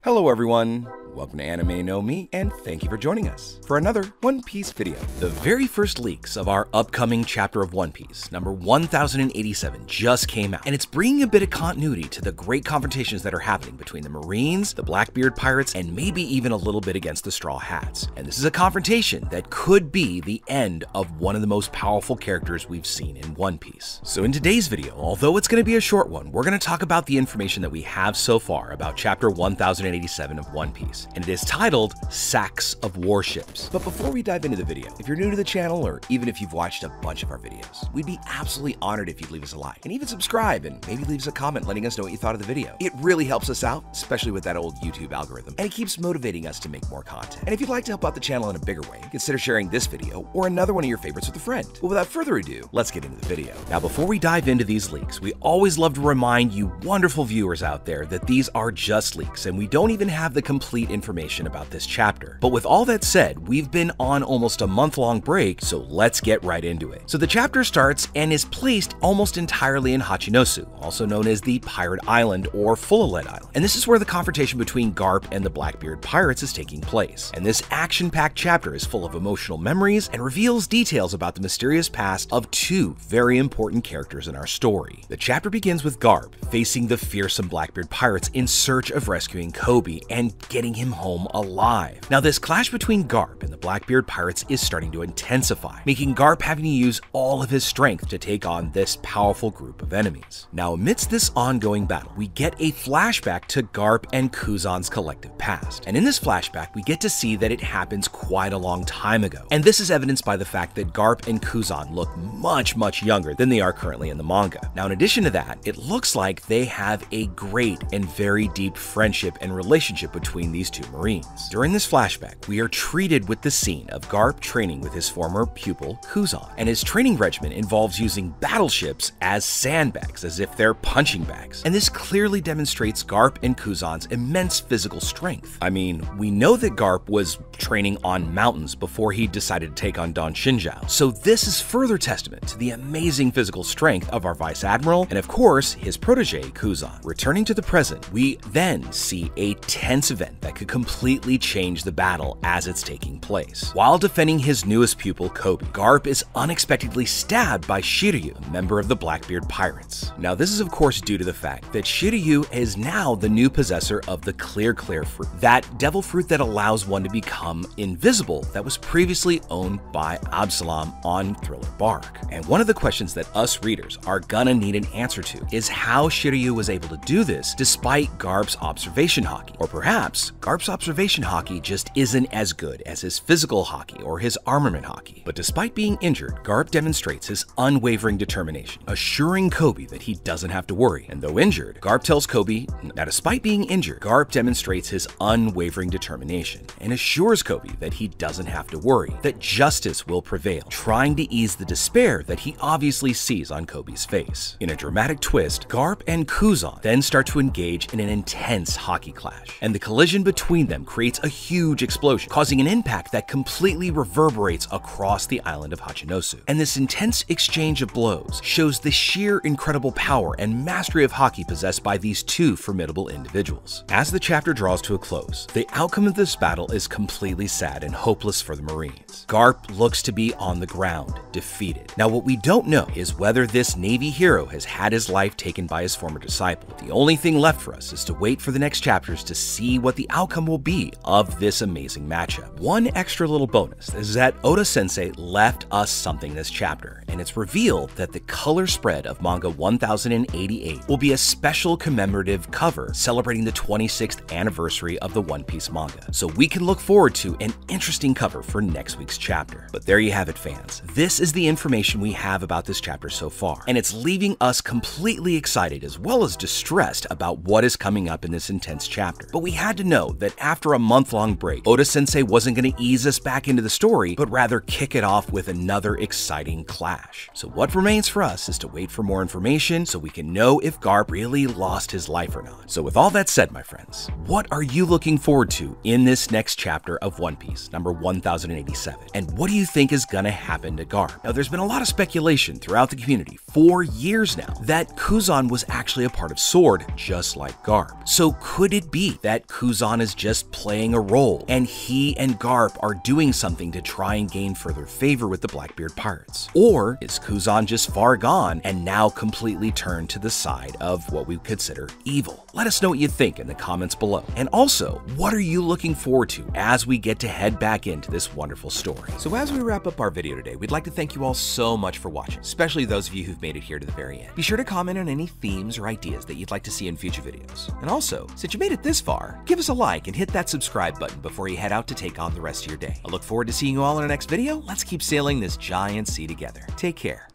Hello everyone, welcome to Anime No Mi, and thank you for joining us for another One Piece video. The very first leaks of our upcoming chapter of One Piece, number 1087, just came out, and it's bringing a bit of continuity to the great confrontations that are happening between the Marines, the Blackbeard Pirates, and maybe even a little bit against the Straw Hats. And this is a confrontation that could be the end of one of the most powerful characters we've seen in One Piece. So in today's video, although it's going to be a short one, we're going to talk about the information that we have so far about chapter 1087 of One Piece, and it is titled Sacks of Warships. But before we dive into the video, if you're new to the channel, or even if you've watched a bunch of our videos, we'd be absolutely honored if you'd leave us a like, and even subscribe, and maybe leave us a comment letting us know what you thought of the video. It really helps us out, especially with that old YouTube algorithm, and it keeps motivating us to make more content. And if you'd like to help out the channel in a bigger way, consider sharing this video or another one of your favorites with a friend. But without further ado, let's get into the video. Now, before we dive into these leaks, we always love to remind you wonderful viewers out there that these are just leaks, and we don't even have the complete information about this chapter. But with all that said, we've been on almost a month-long break, so let's get right into it. So the chapter starts and is placed almost entirely in Hachinosu, also known as the Pirate Island or Full-Lead Island. And this is where the confrontation between Garp and the Blackbeard Pirates is taking place. And this action-packed chapter is full of emotional memories and reveals details about the mysterious past of two very important characters in our story. The chapter begins with Garp facing the fearsome Blackbeard Pirates in search of rescuing Koby and getting him home alive. Now, this clash between Garp and the Blackbeard Pirates is starting to intensify, making Garp having to use all of his strength to take on this powerful group of enemies. Now, amidst this ongoing battle, we get a flashback to Garp and Kuzan's collective past. And in this flashback, we get to see that it happens quite a long time ago. And this is evidenced by the fact that Garp and Kuzan look much younger than they are currently in the manga. Now, in addition to that, it looks like they have a great and very deep friendship and relationship between these two Marines. During this flashback, we are treated with the scene of Garp training with his former pupil, Kuzan, and his training regimen involves using battleships as sandbags, as if they're punching bags. And this clearly demonstrates Garp and Kuzan's immense physical strength. I mean, we know that Garp was training on mountains before he decided to take on Don Shinjao, so this is further testament to the amazing physical strength of our Vice Admiral, and of course, his protege, Kuzan. Returning to the present, we then see a tense event that could completely change the battle as it's taking place. While defending his newest pupil, Koby, Garp is unexpectedly stabbed by Shiryu, a member of the Blackbeard Pirates. Now, this is of course due to the fact that Shiryu is now the new possessor of the Clear fruit, that devil fruit that allows one to become invisible that was previously owned by Absalom on Thriller Bark. And one of the questions that us readers are gonna need an answer to is how Shiryu was able to do this despite Garp's observation haki. Or perhaps Garp's observation haki just isn't as good as his physical haki or his armament haki. But despite being injured, Garp demonstrates his unwavering determination, assuring Koby that he doesn't have to worry. And though injured, Garp tells Koby that despite being injured, Garp demonstrates his unwavering determination and assures Koby that he doesn't have to worry, that justice will prevail, trying to ease the despair that he obviously sees on Koby's face. In a dramatic twist, Garp and Kuzan then start to engage in an intense haki clash, and the collision between them creates a huge explosion, causing an impact that completely reverberates across the island of Hachinosu. And this intense exchange of blows shows the sheer incredible power and mastery of haki possessed by these two formidable individuals. As the chapter draws to a close, the outcome of this battle is completely sad and hopeless for the Marines. Garp looks to be on the ground, defeated. Now, what we don't know is whether this Navy hero has had his life taken by his former disciple. The only thing left for us is to wait for the next chapters to see what the outcome will be of this amazing matchup. One extra little bonus is that Oda-sensei left us something this chapter, and it's revealed that the color spread of manga 1088 will be a special commemorative cover celebrating the 26th anniversary of the One Piece manga. So we can look forward to an interesting cover for next week's chapter. But there you have it, fans. This is the information we have about this chapter so far, and it's leaving us completely excited as well as distressed about what is coming up in this intense chapter. But we had to know know that after a month-long break, Oda-sensei wasn't going to ease us back into the story, but rather kick it off with another exciting clash. So what remains for us is to wait for more information so we can know if Garp really lost his life or not. So with all that said, my friends, what are you looking forward to in this next chapter of One Piece, number 1087? And what do you think is gonna happen to Garp? Now, there's been a lot of speculation throughout the community for years now that Kuzan was actually a part of Sword, just like Garp. So could it be that Kuzan is just playing a role, and he and Garp are doing something to try and gain further favor with the Blackbeard pirates? Or is Kuzan just far gone and now completely turned to the side of what we consider evil? Let us know what you think in the comments below. And also, what are you looking forward to as we get to head back into this wonderful story? So as we wrap up our video today, we'd like to thank you all so much for watching, especially those of you who've made it here to the very end. Be sure to comment on any themes or ideas that you'd like to see in future videos. And also, since you made it this far, give us a like and hit that subscribe button before you head out to take on the rest of your day. I look forward to seeing you all in our next video. Let's keep sailing this giant sea together. Take care.